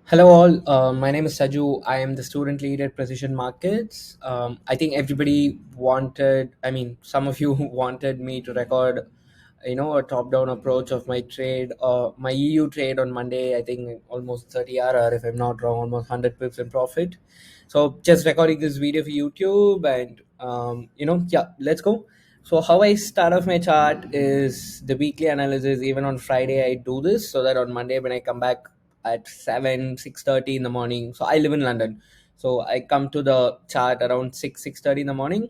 Hello, all. My name is Sajju. I am the student lead at Precision Markets. I think everybody wanted, some of you wanted me to record, a top-down approach of my trade, my EU trade on Monday. I think almost 30 hour, if I'm not wrong, almost 100 pips in profit. So just recording this video for YouTube, and yeah, let's go. So how I start off my chart is the weekly analysis. Even on Friday, I do this so that on Monday when I come back at 6:30 in the morning. So I live in London, so I come to the chart around 6:30 in the morning.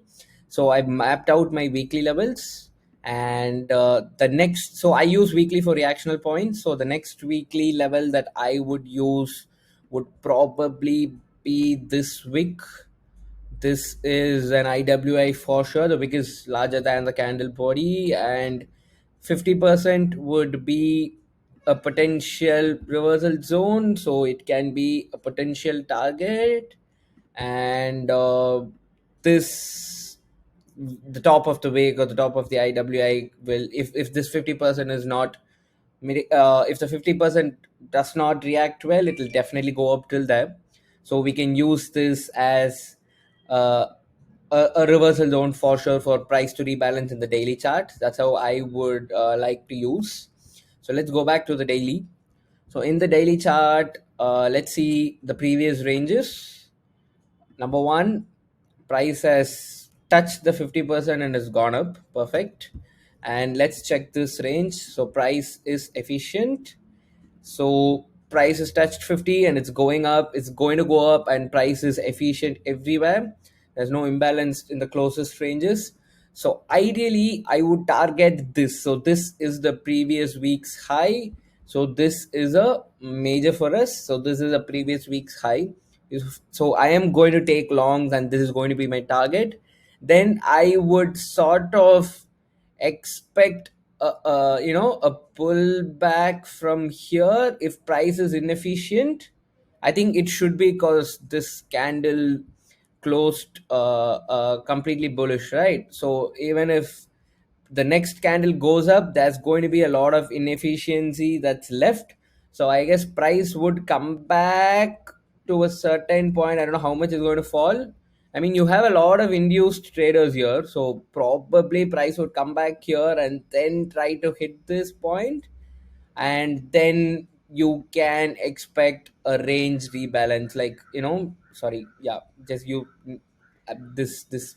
So I mapped out my weekly levels, and the next. So I use weekly for reactional points. So the next weekly level that I would use would probably be this week. This is an IWI for sure. The wick is larger than the candle body, and 50% would be a potential reversal zone. So it can be a potential target, and this the top of the wick or the top of the IWI will, if this 50% is not if the 50% does not react well, it will definitely go up till there. So we can use this as uh, a reversal zone for sure for price to rebalance in the daily chart. That's how I would like to use. So let's go back to the daily. So in the daily chart, let's see the previous ranges. Number one, price has touched the 50% and has gone up. Perfect. And let's check this range. So price is efficient. So price has touched 50 and it's going up. It's going to go up, and price is efficient everywhere. There's no imbalance in the closest ranges. So ideally, I would target this. So this is the previous week's high. So this is a major for us. So this is a previous week's high. So I am going to take longs, and this is going to be my target. Then I would sort of expect a pullback from here if price is inefficient. I think it should be because this candle closed completely bullish, right? So even if the next candle goes up, there's going to be a lot of inefficiency that's left. So I guess price would come back to a certain point. I don't know how much is going to fall. I mean, you have a lot of induced traders here, so probably price would come back here and then try to hit this point, and then you can expect a range rebalance. Like, sorry, yeah, just you. This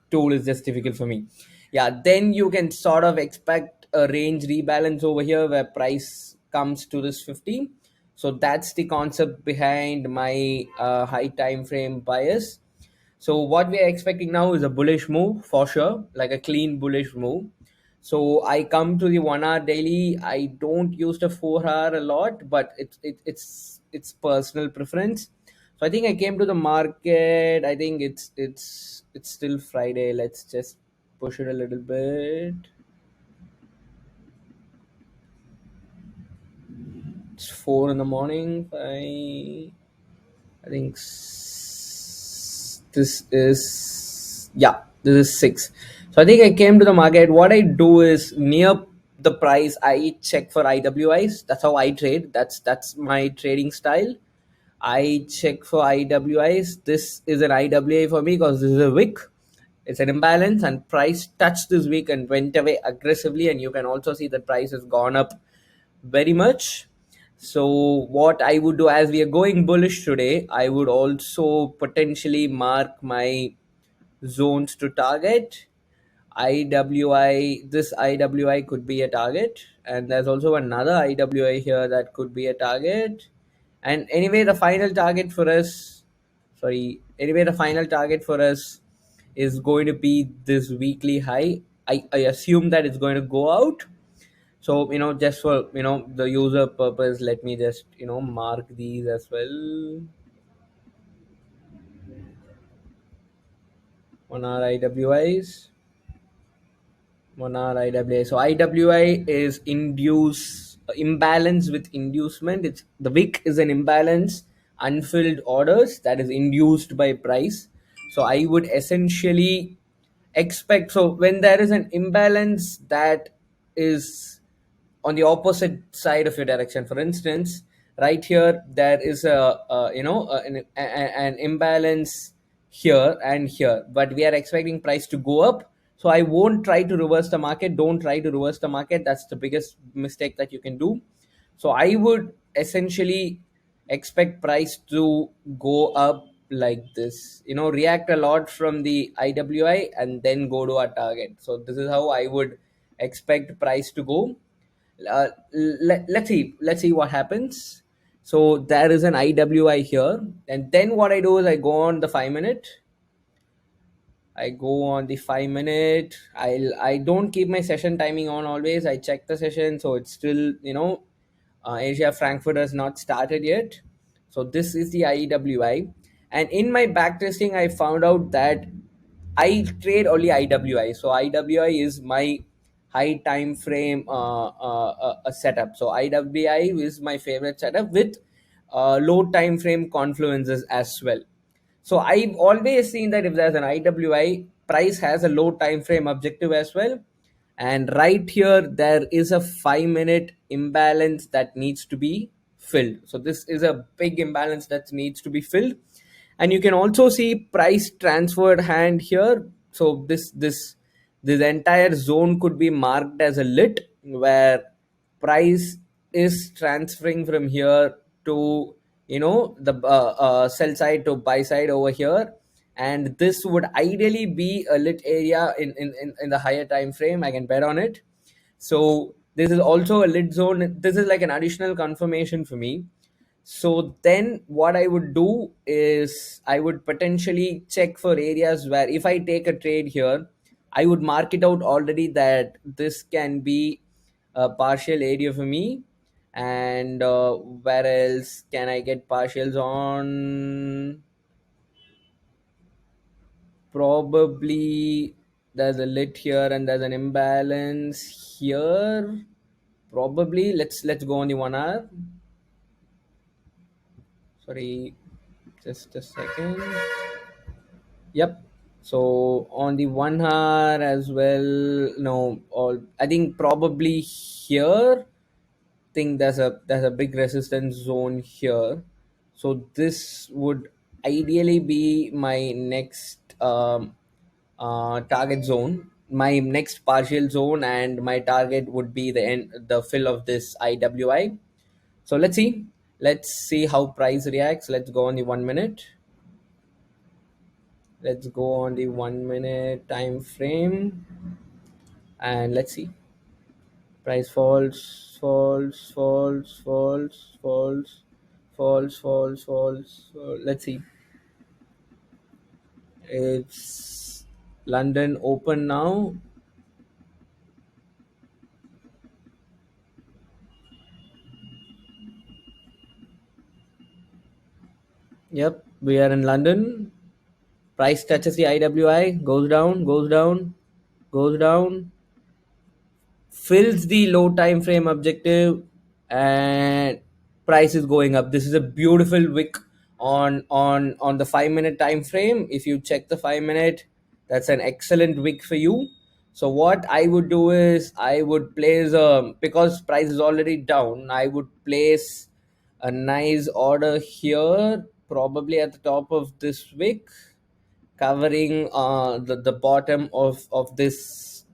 tool is just difficult for me. Yeah, then you can sort of expect a range rebalance over here where price comes to this 50. So that's the concept behind my high time frame bias. So what we are expecting now is a bullish move for sure, like a clean bullish move. So I come to the 1 hour daily. I don't use the 4 hour a lot, but it's personal preference. So I think I came to the market. I think it's still Friday. Let's just push it a little bit. It's 4 in the morning. I think this is, yeah, this is 6. So I think I came to the market. What I do is near the price I check for IWIs. That's how I trade. That's my trading style. I check for IWIs. This is an IWI for me because this is a wick. It's an imbalance, and price touched this week and went away aggressively, and you can also see that price has gone up very much. So what I would do, as we are going bullish today, I would also potentially mark my zones to target. This IWI could be a target, and there's also another IWI here that could be a target. And anyway, the final target for us, anyway, the final target for us is going to be this weekly high. I assume that it's going to go out. So, just for, the user purpose, let me just, mark these as well. 1 hour IWIs. 1 hour IWI. So IWI is induce imbalance with inducement. It's the wick is an imbalance, unfilled orders that is induced by price. So I would essentially expect, so when there is an imbalance that is on the opposite side of your direction. For instance, right here there is an imbalance here and here, but we are expecting price to go up. So I won't try to reverse the market. Don't try to reverse the market. That's the biggest mistake that you can do. So I would essentially expect price to go up like this, react a lot from the IWI and then go to our target. So this is how I would expect price to go. Let's see what happens. So there is an IWI here, and then what I do is I go on the 5 minute. I go on the 5 minute. I don't keep my session timing on always. I check the session, so it's still, Asia Frankfurt has not started yet. So this is the IWI, and in my backtesting, I found out that I trade only IWI. So IWI is my high time frame setup. So IWI is my favorite setup with low time frame confluences as well. So I've always seen that if there's an IWI, price has a low time frame objective as well. And right here, there is a 5 minute imbalance that needs to be filled. So this is a big imbalance that needs to be filled. And you can also see price transferred hand here. So this entire zone could be marked as a lit, where price is transferring from here to, the sell side to buy side over here. And this would ideally be a lit area in the higher time frame. I can bet on it. So this is also a lit zone. This is like an additional confirmation for me. So then what I would do is I would potentially check for areas where if I take a trade here, I would mark it out already that this can be a partial area for me. And where else can I get partials on? Probably there's a lit here and there's an imbalance here. Probably let's go on the 1 hour. Sorry, just a second. Yep. So on the 1 hour as well, no, all I think probably here. Think there's a big resistance zone here. So this would ideally be my next target zone, my next partial zone, and my target would be the fill of this IWI. So let's see how price reacts. Let's go on the 1 minute. Let's go on the 1 minute time frame, and let's see. Price falls. Let's see. It's London open now. Yep, we are in London. Price touches the IWI, goes down, goes down, goes down, fills the low time frame objective, and price is going up. This is a beautiful wick on the 5 minute time frame. If you check the 5 minute, that's an excellent wick for you. So what I would do is I would place because price is already down, I would place a nice order here, probably at the top of this wick, covering the bottom of this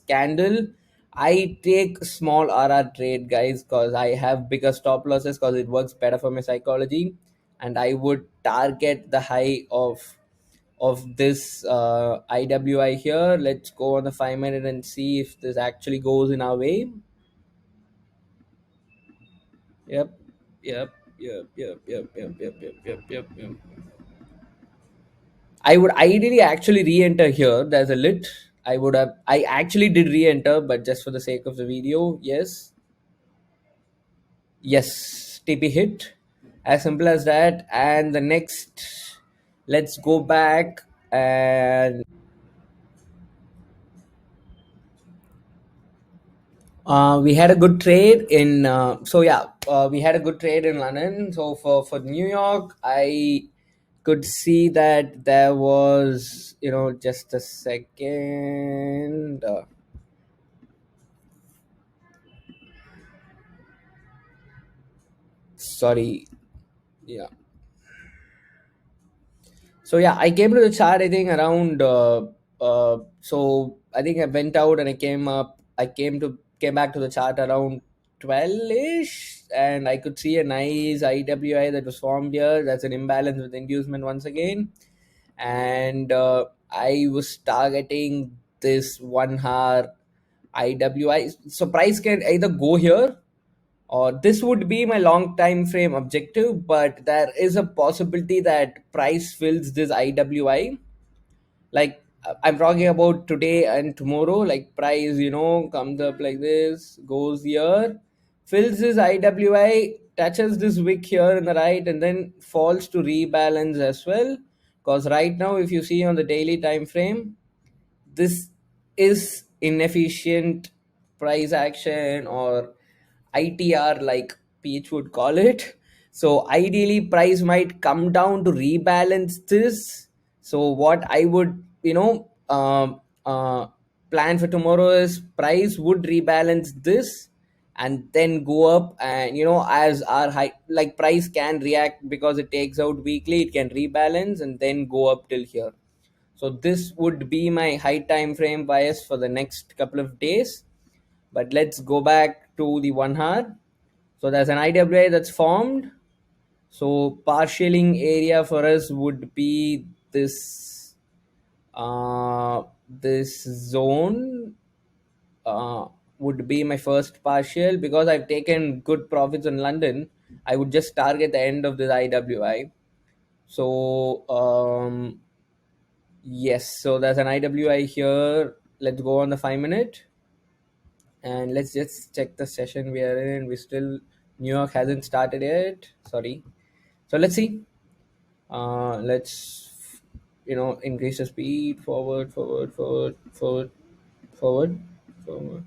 candle. I take small RR trade, guys, because I have bigger stop losses, because it works better for my psychology. And I would target the high of this IWI here. Let's go on the 5 minute and see if this actually goes in our way. Yep, yep, yep. I would ideally actually re-enter here. There's a lit. I actually did re-enter, but just for the sake of the video, yes. Yes, TP hit. As simple as that. And the next, let's go back and we had a good trade in we had a good trade in London. So for New York, I could see that there was, just a second. Sorry. Yeah. So yeah, I came to the chart. I think around. So I think I went out and I came up. Came back to the chart around 12ish, and I could see a nice IWI that was formed here. That's an imbalance with inducement once again, and I was targeting this 1 hour IWI. So price can either go here, or this would be my long time frame objective, but there is a possibility that price fills this IWI. Like I'm talking about today and tomorrow, like price, comes up like this, goes here, fills this IWI, touches this wick here in the right, and then falls to rebalance as well. Because right now, if you see on the daily time frame, this is inefficient price action, or ITR, like Peach would call it. So ideally, price might come down to rebalance this. So what I would, plan for tomorrow is price would rebalance this and then go up, and as our high, like price can react because it takes out weekly, it can rebalance and then go up till here. So this would be my high time frame bias for the next couple of days. But let's go back to the 1 hour. So there's an IWA that's formed. So partialing area for us would be this zone. uh, would be my first partial, because I've taken good profits in London. I would just target the end of this IWI. So yes, so there's an IWI here. Let's go on the 5 minute, and let's just check the session we are in. We still, New York hasn't started yet. Sorry. So let's see. Let's increase the speed. Forward, forward, forward, forward, forward, forward.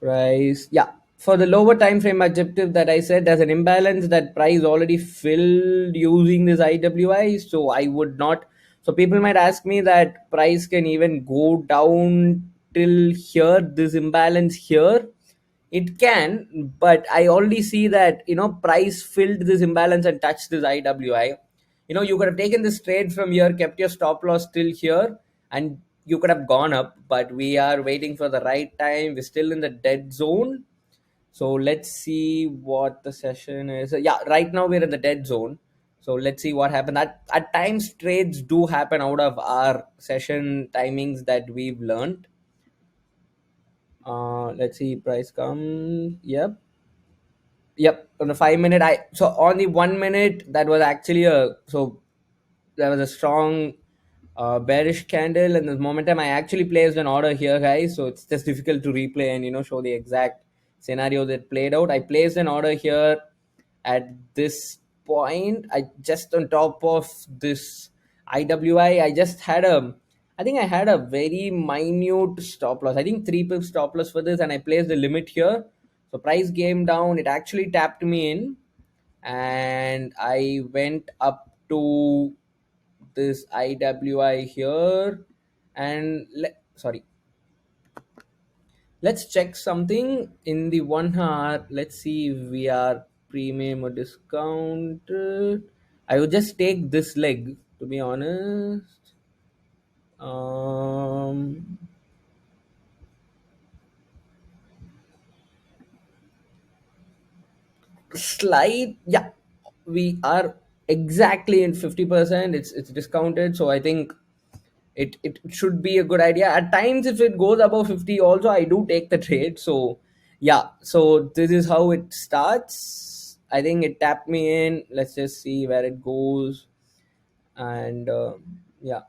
Price, yeah. For the lower time frame objective that I said, there's an imbalance that price already filled using this IWI. So I would not. So people might ask me that price can even go down till here, this imbalance here. It can, but I already see that price filled this imbalance and touched this IWI. You could have taken this trade from here, kept your stop loss till here, and you could have gone up. But we are waiting for the right time. We're still in the dead zone. So let's see what the session is. Yeah, right now we're in the dead zone. So let's see what happens. At times trades do happen out of our session timings that we've learned. Let's see, price come. Yep, on the 5 minute. So on the 1 minute, that was actually there was a strong bearish candle, and the momentum, I actually placed an order here, guys. So it's just difficult to replay and show the exact scenario that played out. I placed an order here at this point. I just on top of this IWI, I think I had a very minute stop loss. I think 3 pips stop loss for this, and I placed the limit here. So price came down. It actually tapped me in, and I went up to this IWI here. And sorry, let's check something in the 1 hour. Let's see if we are premium or discounted. I would just take this leg, to be honest. um Slight, yeah, we are exactly in 50%. It's discounted, so I think it should be a good idea. At times, if it goes above 50 also, I do take the trade. So yeah, so this is how it starts. I think it tapped me in. Let's just see where it goes. And yeah.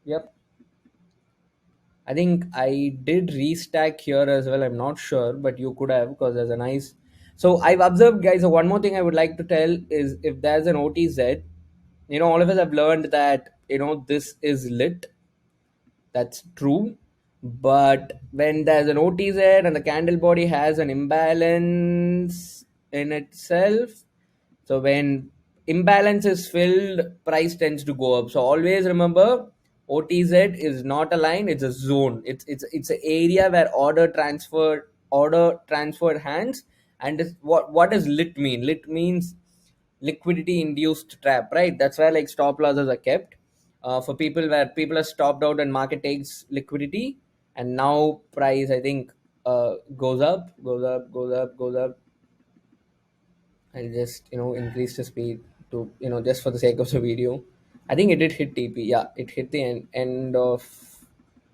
Yep, I think I did restack here as well. I'm not sure, but you could have, because there's a nice. So I've observed, guys. So one more thing I would like to tell is, if there's an OTZ, all of us have learned that this is lit. That's true. But when there's an OTZ and the candle body has an imbalance in itself, so when imbalance is filled, price tends to go up. So always remember, OTZ is not a line; it's a zone. It's an area where order transferred hands. And what does lit mean? Lit means liquidity induced trap, right? That's why like stop losses are kept for people where people are stopped out and market takes liquidity, and now price I think goes up, goes up, goes up, goes up. I'll just increase the speed to just for the sake of the video. I think it did hit TP. Yeah, it hit the end of.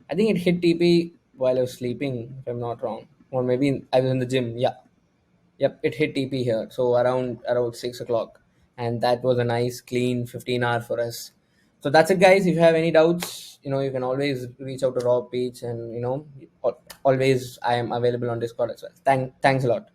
I think it hit TP while I was sleeping, if I'm not wrong, or maybe I was in the gym. Yeah, yep, it hit TP here. So around 6 o'clock, and that was a nice clean 15 hour for us. So that's it, guys. If you have any doubts, you can always reach out to Rob Peach, and always I am available on Discord as well. Thanks a lot.